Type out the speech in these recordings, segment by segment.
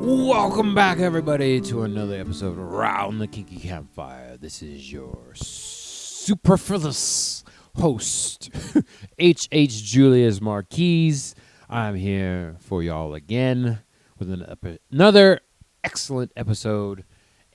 Welcome back, everybody, to another episode Around the Kinky Campfire. This is your superfluous host, H.H. Julius Marquise. I'm here for y'all again with another excellent episode,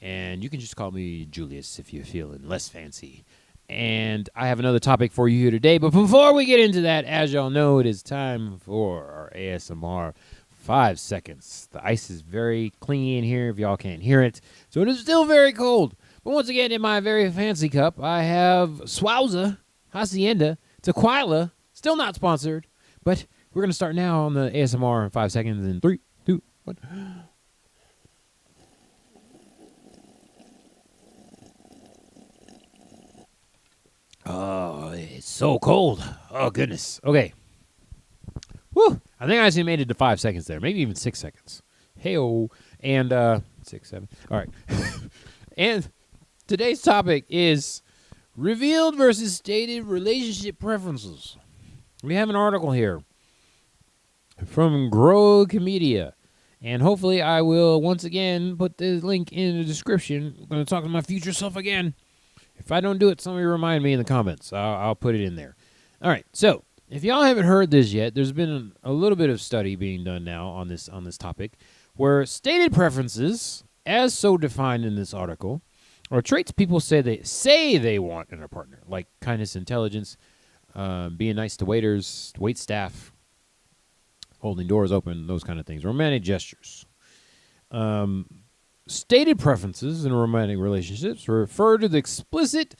and you can just call me Julius if you're feeling less fancy. And I have another topic for you here today, but before we get into that, as y'all know, it is time for our ASMR 5 seconds. The ice is very clingy in here if y'all can't hear it, so it is still very cold. But once again, in my very fancy cup, I have Swauza, Hacienda, Tequila, still not sponsored, but we're going to start now on the ASMR in 5 seconds in 3, 2, 1. Oh, it's so cold. Oh, goodness. Okay. Woo! I think I actually made it to 5 seconds there, maybe even 6 seconds. Hey-oh. And, 6, 7. All right. And today's topic is revealed versus stated relationship preferences. We have an article here from Grow-Comedia. And hopefully I will, once again, put the link in the description. I'm going to talk to my future self again. If I don't do it, somebody remind me in the comments. I'll put it in there. All right, so if y'all haven't heard this yet, there's been a little bit of study being done now on this topic, where stated preferences, as so defined in this article, are traits people say they want in a partner, like kindness, intelligence, being nice to waiters, wait staff, holding doors open, those kind of things, romantic gestures. Stated preferences in romantic relationships refer to the explicit,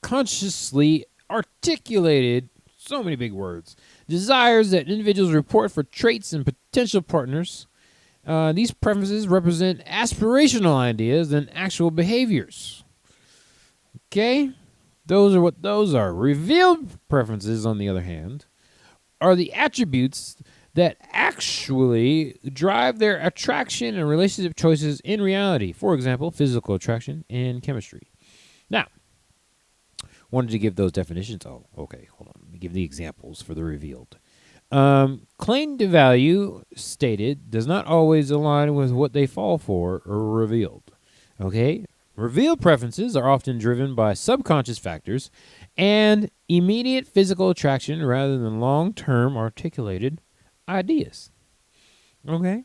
consciously articulated, so many big words, desires that individuals report for traits and potential partners. These preferences represent aspirational ideas and actual behaviors. Okay? Those are what those are. Revealed preferences, on the other hand, are the attributes that actually drive their attraction and relationship choices in reality. For example, physical attraction and chemistry. Now, wanted to give those definitions. Oh, okay, hold on. Let me give the examples for the revealed. Claimed value stated does not always align with what they fall for or revealed. Okay? Revealed preferences are often driven by subconscious factors and immediate physical attraction rather than long-term articulated ideas. Okay?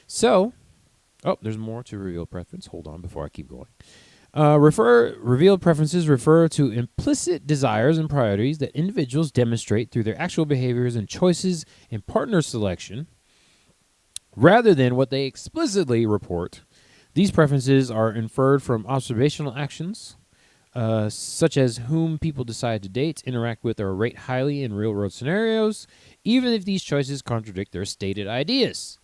So, there's more to revealed preference. Hold on before I keep going. Revealed preferences refer to implicit desires and priorities that individuals demonstrate through their actual behaviors and choices in partner selection, rather than what they explicitly report. These preferences are inferred from observational actions, such as whom people decide to date, interact with, or rate highly in real-world scenarios, even if these choices contradict their stated ideas.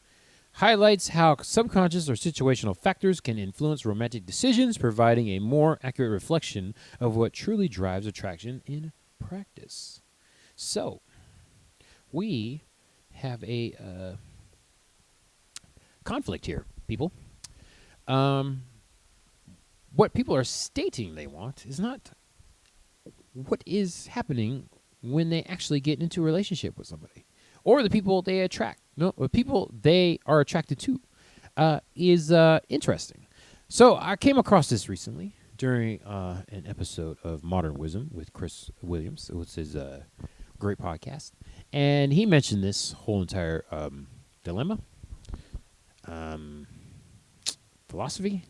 Highlights how subconscious or situational factors can influence romantic decisions, providing a more accurate reflection of what truly drives attraction in practice. So, we have a conflict here, people. What people are stating they want is not what is happening when they actually get into a relationship with somebody, or the people they attract. No, the people they are attracted to is interesting. So I came across this recently during an episode of Modern Wisdom with Chris Williams. It was his great podcast. And he mentioned this whole entire dilemma, philosophy,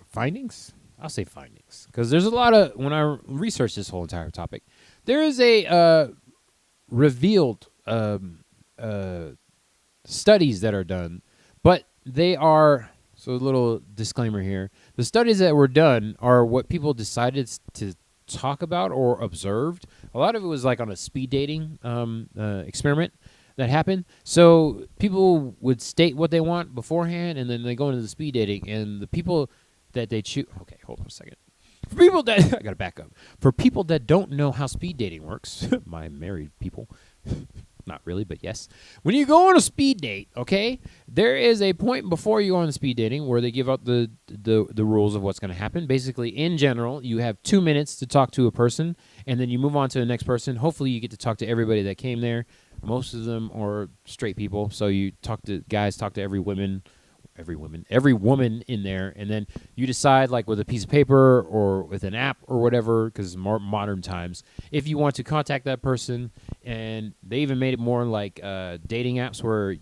findings. I'll say findings, because there's a lot of, when I researched this whole entire topic, there is a revealed studies that are done, but they are, so a little disclaimer here, the studies that were done are what people decided to talk about or observed. A lot of it was like on a speed dating experiment that happened. So people would state what they want beforehand, and then they go into the speed dating, and the people that they choose. Okay, hold on a second. For people that I gotta back up. For people that don't know how speed dating works, my married people, not really, but yes. When you go on a speed date, okay, there is a point before you go on the speed dating where they give out the rules of what's going to happen. Basically, in general, you have 2 minutes to talk to a person, and then you move on to the next person. Hopefully, you get to talk to everybody that came there. Most of them are straight people. So you talk to every woman in there, and then you decide, like with a piece of paper or with an app or whatever, because it's more modern times, if you want to contact that person. And they even made it more like dating apps where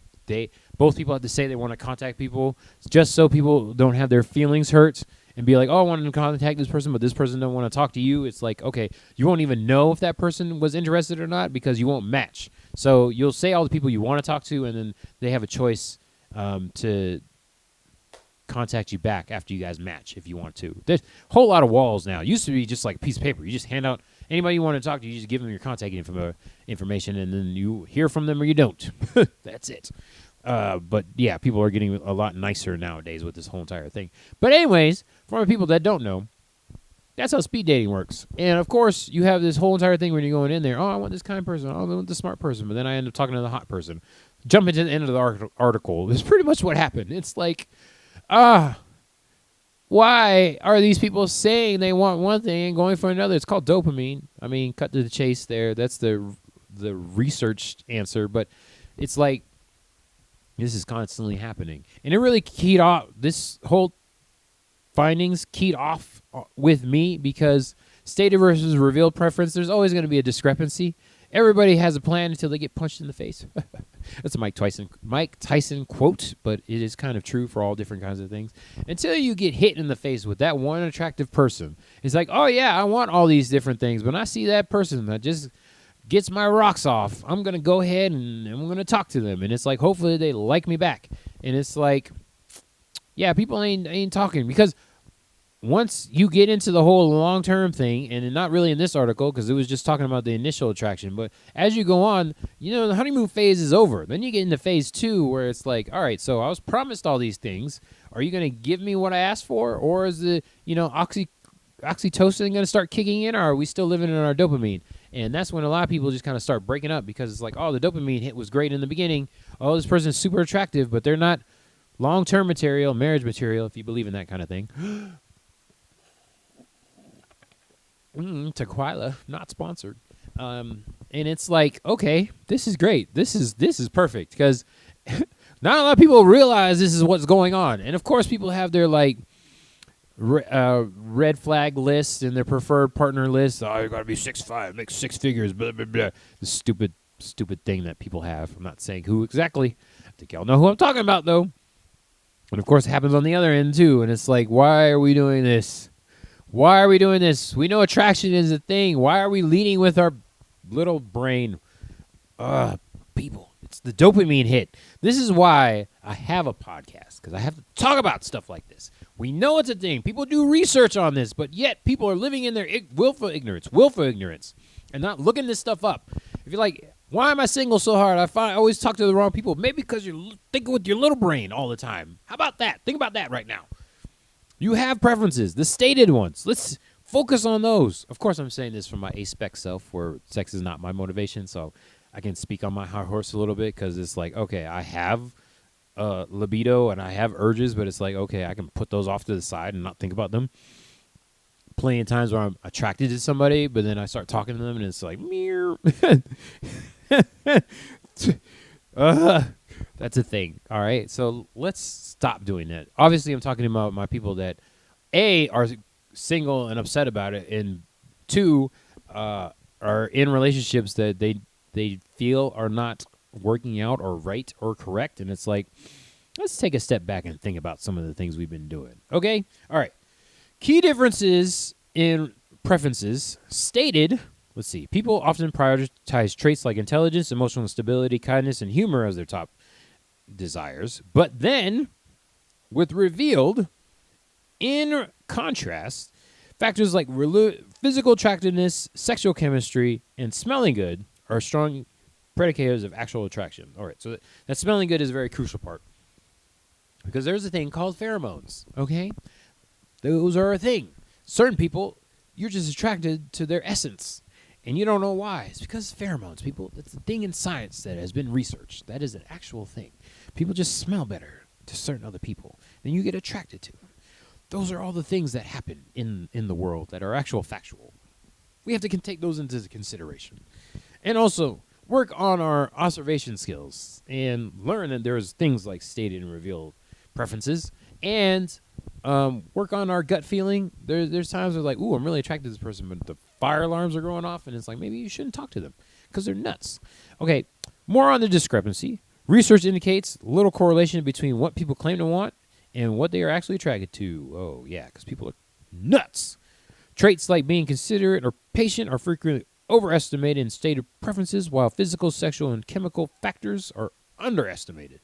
both people have to say they want to contact people, just so people don't have their feelings hurt and be like, oh, I wanted to contact this person, but this person don't want to talk to you. It's like, okay, you won't even know if that person was interested or not because you won't match. So you'll say all the people you want to talk to, and then they have a choice to contact you back after you guys match if you want to. There's a whole lot of walls now. It used to be just like a piece of paper. You just hand out anybody you want to talk to, you just give them your contact information, and then you hear from them or you don't. That's it. But yeah, people are getting a lot nicer nowadays with this whole entire thing. But anyways, for the people that don't know, that's how speed dating works. And of course, you have this whole entire thing when you're going in there. Oh, I want this kind of person. Oh, I want the smart person. But then I end up talking to the hot person. Jump into the end of the article. It's pretty much what happened. It's like, why are these people saying they want one thing and going for another? It's called dopamine. I mean, cut to the chase there. That's the researched answer. But it's like, this is constantly happening. And it really keyed off, this whole findings keyed off with me, because stated versus revealed preference, there's always going to be a discrepancy. Everybody has a plan until they get punched in the face. That's a Mike Tyson quote, but it is kind of true for all different kinds of things. Until you get hit in the face with that one attractive person, it's like, oh yeah, I want all these different things, but when I see that person that just gets my rocks off, I'm going to go ahead and I'm going to talk to them. And it's like, hopefully they like me back. And it's like, yeah, people ain't talking, because once you get into the whole long-term thing, and not really in this article because it was just talking about the initial attraction, but as you go on, the honeymoon phase is over. Then you get into phase 2 where it's like, all right, so I was promised all these things. Are you going to give me what I asked for? Or is the, oxytocin going to start kicking in, or are we still living in our dopamine? And that's when a lot of people just kind of start breaking up, because it's like, oh, the dopamine hit was great in the beginning. Oh, this person's super attractive, but they're not long-term material, marriage material, if you believe in that kind of thing. Tequila, not sponsored. And it's like, okay, this is great. This is perfect, because not a lot of people realize this is what's going on. And of course, people have their like red flag list and their preferred partner list. Oh, you got to be 6'5", make 6 figures. Blah blah blah. The stupid thing that people have. I'm not saying who exactly. I think y'all know who I'm talking about, though. And of course, it happens on the other end too. And it's like, why are we doing this? Why are we doing this? We know attraction is a thing. Why are we leading with our little brain? People, it's the dopamine hit. This is why I have a podcast, because I have to talk about stuff like this. We know it's a thing. People do research on this, but yet people are living in their willful ignorance, and not looking this stuff up. If you're like, why am I single so hard? I always talk to the wrong people. Maybe because you're thinking with your little brain all the time. How about that? Think about that right now. You have preferences, the stated ones. Let's focus on those. Of course, I'm saying this from my A-spec self, where sex is not my motivation, so I can speak on my high horse a little bit, because it's like, okay, I have libido and I have urges, but it's like, okay, I can put those off to the side and not think about them. Plenty of times where I'm attracted to somebody, but then I start talking to them, and it's like, meow. That's a thing. All right, so let's stop doing that. Obviously, I'm talking about my people that A, are single and upset about it, and 2, are in relationships that they feel are not working out or right or correct. And it's like, let's take a step back and think about some of the things we've been doing. Okay? All right. Key differences in preferences stated. Let's see. People often prioritize traits like intelligence, emotional stability, kindness, and humor as their top desires. But then, with revealed, in contrast, factors like physical attractiveness, sexual chemistry, and smelling good are strong predicators of actual attraction. All right, so that smelling good is a very crucial part, because there's a thing called pheromones, okay? Those are a thing. Certain people, you're just attracted to their essence, and you don't know why. It's because of pheromones, people. That's a thing in science that has been researched. That is an actual thing. People just smell better to certain other people, and you get attracted to them. Those are all the things that happen in the world that are actual factual. We have to take those into consideration. And also, work on our observation skills and learn that there's things like stated and revealed preferences, and work on our gut feeling. There's times where like, ooh, I'm really attracted to this person, but the fire alarms are going off, and it's like maybe you shouldn't talk to them because they're nuts. Okay, more on the discrepancy. Research indicates little correlation between what people claim to want and what they are actually attracted to. Oh, yeah, because people are nuts. Traits like being considerate or patient are frequently overestimated in stated preferences, while physical, sexual, and chemical factors are underestimated.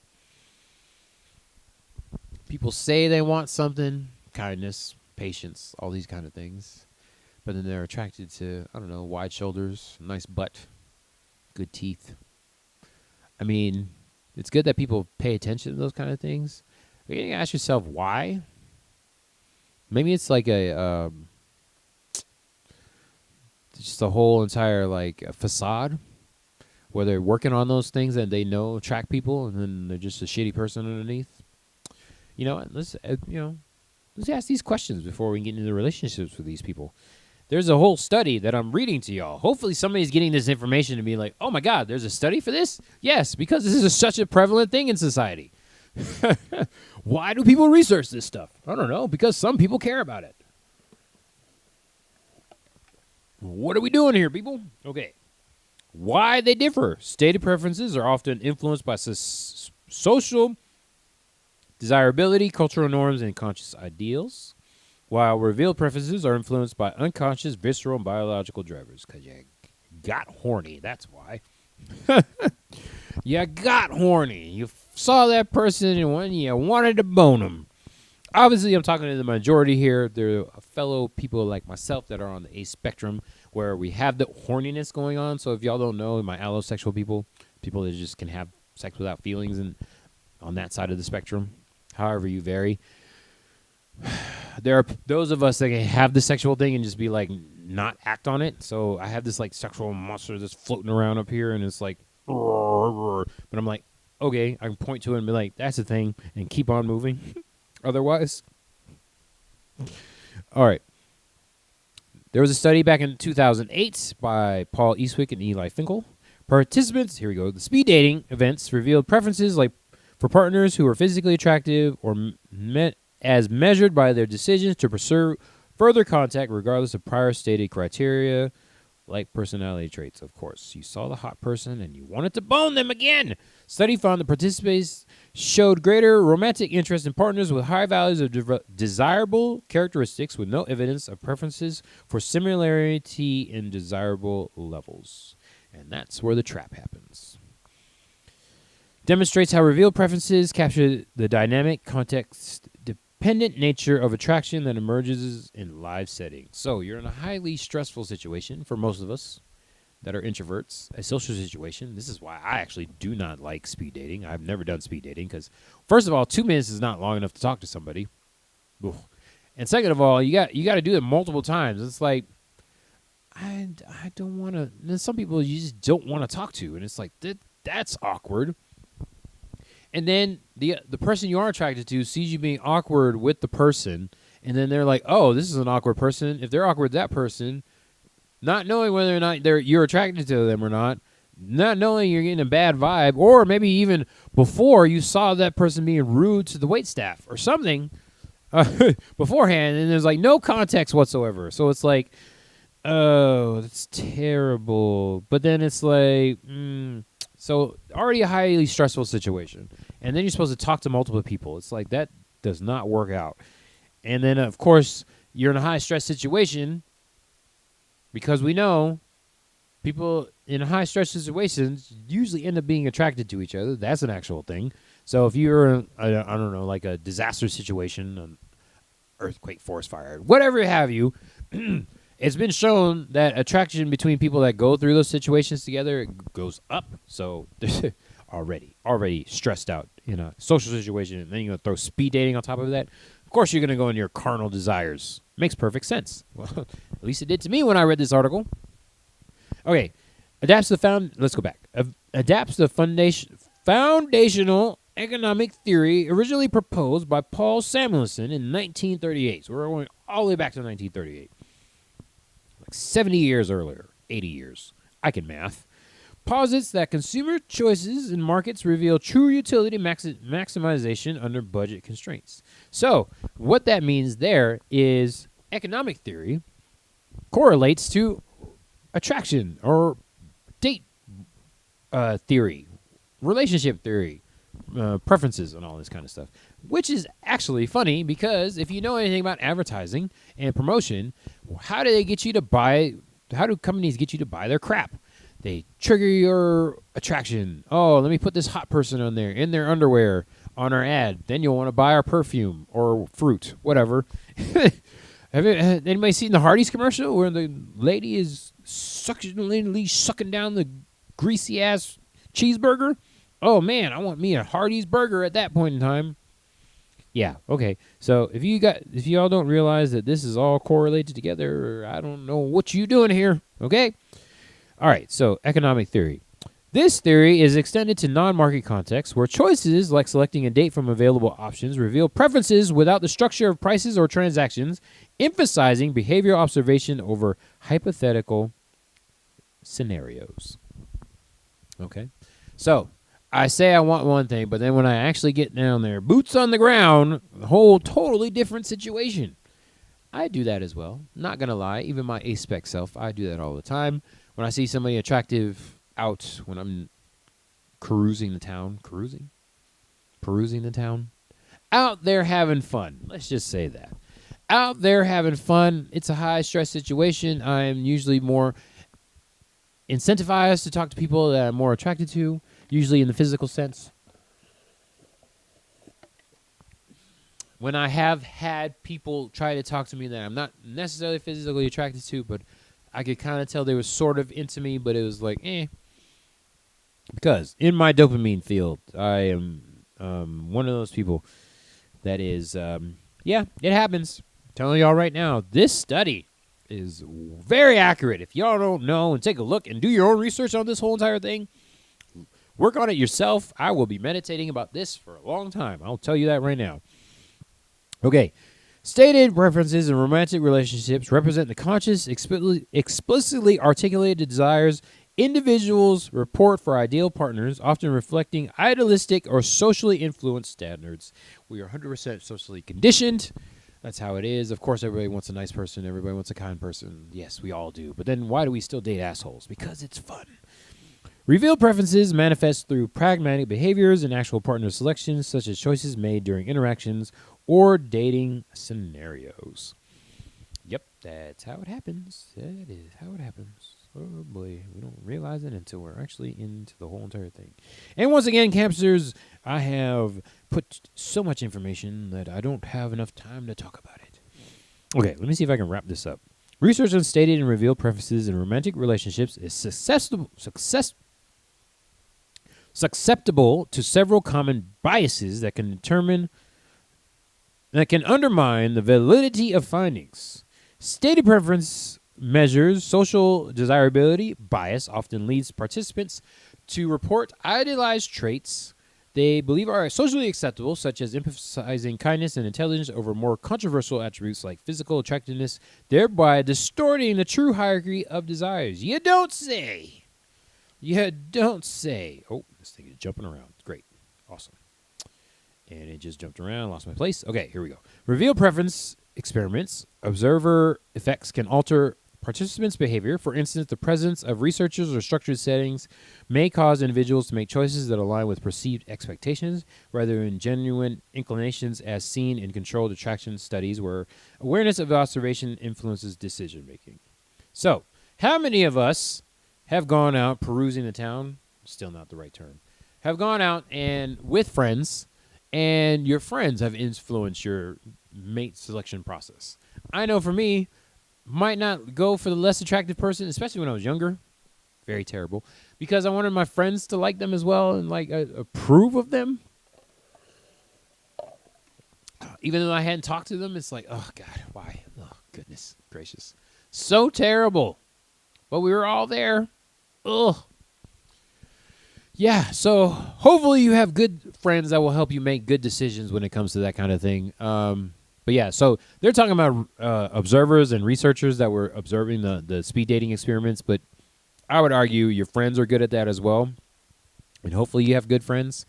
People say they want something, kindness, patience, all these kind of things, but then they're attracted to, I don't know, wide shoulders, nice butt, good teeth. I mean, it's good that people pay attention to those kind of things. But you gotta ask yourself why. Maybe it's like just a whole entire like a facade where they're working on those things that they know attract people, and then they're just a shitty person underneath. You know, let's ask these questions before we get into relationships with these people. There's a whole study that I'm reading to y'all. Hopefully somebody's getting this information and be like, oh my God, there's a study for this? Yes, because this is such a prevalent thing in society. Why do people research this stuff? I don't know, because some people care about it. What are we doing here, people? Okay. Why they differ. Stated preferences are often influenced by social desirability, cultural norms, and conscious ideals, while revealed preferences are influenced by unconscious, visceral, and biological drivers. Because you got horny, that's why. You got horny. You saw that person and you wanted to bone them. Obviously, I'm talking to the majority here. There are fellow people like myself that are on the A spectrum where we have the horniness going on. So if y'all don't know, my allosexual people that just can have sex without feelings, and on that side of the spectrum, however you vary, there are those of us that can have the sexual thing and just be like not act on it. So I have this like sexual monster that's floating around up here, and it's like, but I'm like, okay, I can point to it and be like, that's the thing, and keep on moving. Otherwise, all right. There was a study back in 2008 by Paul Eastwick and Eli Finkel. Participants, here we go, the speed dating events revealed preferences like for partners who are physically attractive or as measured by their decisions to pursue further contact regardless of prior stated criteria, like personality traits. Of course, you saw the hot person and you wanted to bone them again. Study found the participants showed greater romantic interest in partners with high values of desirable characteristics with no evidence of preferences for similarity in desirable levels. And that's where the trap happens. Demonstrates how revealed preferences capture the dynamic, context-dependent nature of attraction that emerges in live settings. So you're in a highly stressful situation for most of us that are introverts, a social situation. This is why I actually do not like speed dating. I've never done speed dating because, first of all, 2 minutes is not long enough to talk to somebody. Oof. And second of all, you got to do it multiple times. It's like, I don't want to. There's some people you just don't want to talk to, and it's like that's awkward. And then the person you are attracted to sees you being awkward with the person, and then they're like, oh, this is an awkward person. If they're awkward with that person, not knowing whether or not you're attracted to them or not knowing you're getting a bad vibe, or maybe even before you saw that person being rude to the waitstaff or something beforehand, and there's like no context whatsoever. So it's like, oh, that's terrible. But then it's like, so already a highly stressful situation. And then you're supposed to talk to multiple people. It's like that does not work out. And then, of course, you're in a high-stress situation because we know people in high-stress situations usually end up being attracted to each other. That's an actual thing. So if you're in, I don't know, like a disaster situation, an earthquake, forest fire, whatever have you, it's been shown that attraction between people that go through those situations together goes up. So they're already stressed out in a social situation, and then you're going to throw speed dating on top of that. Of course, you're going to go into your carnal desires. Makes perfect sense. Well, at least it did to me when I read this article. Okay, let's go back. Adapts the foundational economic theory originally proposed by Paul Samuelson in 1938. So we're going all the way back to 1938. 70 years earlier, 80 years. I can math. posits that consumer choices in markets reveal true utility maximization under budget constraints. So, what that means there is economic theory correlates to attraction or date theory, relationship theory, preferences, and all this kind of stuff, which is actually funny because if you know anything about advertising and promotion, how do they get you to buy? How do companies get you to buy their crap? They trigger your attraction. Oh, let me put this hot person on there in their underwear on our ad. Then you'll want to buy our perfume or fruit, whatever. Have anybody seen the Hardee's commercial where the lady is sucking down the greasy ass cheeseburger? Oh man, I want me a Hardee's burger at that point in time. Yeah, okay. So if y'all don't realize that this is all correlated together, I don't know what you doing here. Okay. All right, so economic theory. This theory is extended to non-market contexts where choices like selecting a date from available options reveal preferences without the structure of prices or transactions, emphasizing behavioral observation over hypothetical scenarios. Okay, so I say I want one thing, but then when I actually get down there, boots on the ground, a whole totally different situation. I do that as well. Not going to lie, even my A-spec self, I do that all the time. When I see somebody attractive out when I'm perusing the town, out there having fun. Let's just say that. Out there having fun. It's a high-stress situation. I'm usually more incentivized to talk to people that I'm more attracted to, usually in the physical sense. When I have had people try to talk to me that I'm not necessarily physically attracted to, but I could kind of tell they were sort of into me, but it was like, Because in my dopamine field, I am one of those people that is, it happens. I'm telling y'all right now, this study is very accurate. If y'all don't know and take a look and do your own research on this whole entire thing, work on it yourself. I will be meditating about this for a long time. I'll tell you that right now. Okay. Stated preferences in romantic relationships represent the conscious, explicitly articulated desires individuals report for ideal partners, often reflecting idealistic or socially influenced standards. We are 100% socially conditioned. That's how it is. Of course, everybody wants a nice person. Everybody wants a kind person. Yes, we all do. But then why do we still date assholes? Because it's fun. Revealed preferences manifest through pragmatic behaviors and actual partner selections, such as choices made during interactions or dating scenarios. Yep, that's how it happens. That is how it happens. Oh boy, we don't realize it until we're actually into the whole entire thing. And once again, campsters, I have put so much information that I don't have enough time to talk about it. Okay, let me see if I can wrap this up. Research on stated and revealed preferences in romantic relationships is susceptible to several common biases that can undermine the validity of findings. Stated preference measures social desirability. Bias often leads participants to report idealized traits they believe are socially acceptable, such as emphasizing kindness and intelligence over more controversial attributes like physical attractiveness, thereby distorting the true hierarchy of desires. You don't say. You don't say. Oh, this thing is jumping around. Great. Awesome. And it just jumped around, lost my place. Okay, here we go. Reveal preference experiments. Observer effects can alter participants' behavior. For instance, the presence of researchers or structured settings may cause individuals to make choices that align with perceived expectations rather than genuine inclinations, as seen in controlled attraction studies where awareness of observation influences decision-making. So, how many of us have gone out perusing the town? Still not the right term. Have gone out and with friends, and your friends have influenced your mate selection process. I know for me, might not go for the less attractive person, especially when I was younger. Very terrible. Because I wanted my friends to like them as well and approve of them. Even though I hadn't talked to them, it's like, oh, God, why? Oh, goodness gracious. So terrible. But we were all there. Ugh. Yeah, so hopefully you have good friends that will help you make good decisions when it comes to that kind of thing. But yeah, so they're talking about observers and researchers that were observing the speed dating experiments, but I would argue your friends are good at that as well. And hopefully you have good friends.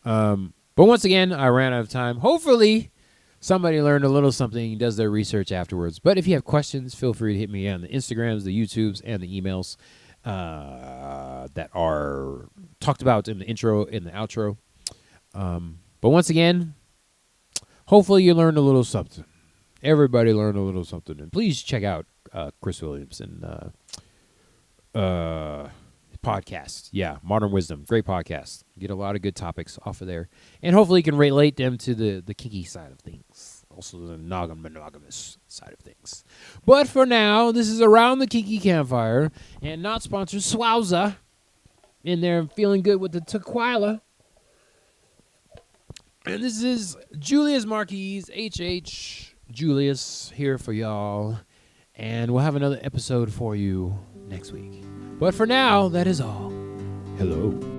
But once again, I ran out of time. Hopefully somebody learned a little something, does their research afterwards. But if you have questions, feel free to hit me on the Instagrams, the YouTubes, and the emails that are talked about in the intro and the outro. But once again, hopefully you learned a little something. Everybody learned a little something. And please check out Chris Williams and podcast. Yeah, Modern Wisdom. Great podcast. Get a lot of good topics off of there. And hopefully you can relate them to the kinky side of things. Also the monogamous side of things. But for now, this is Around the Kinky Campfire. And not sponsored, Swowza. In there feeling good with the tequila. And this is Julius Marquis, HH Julius, here for y'all. And we'll have another episode for you next week. But for now, that is all. Hello.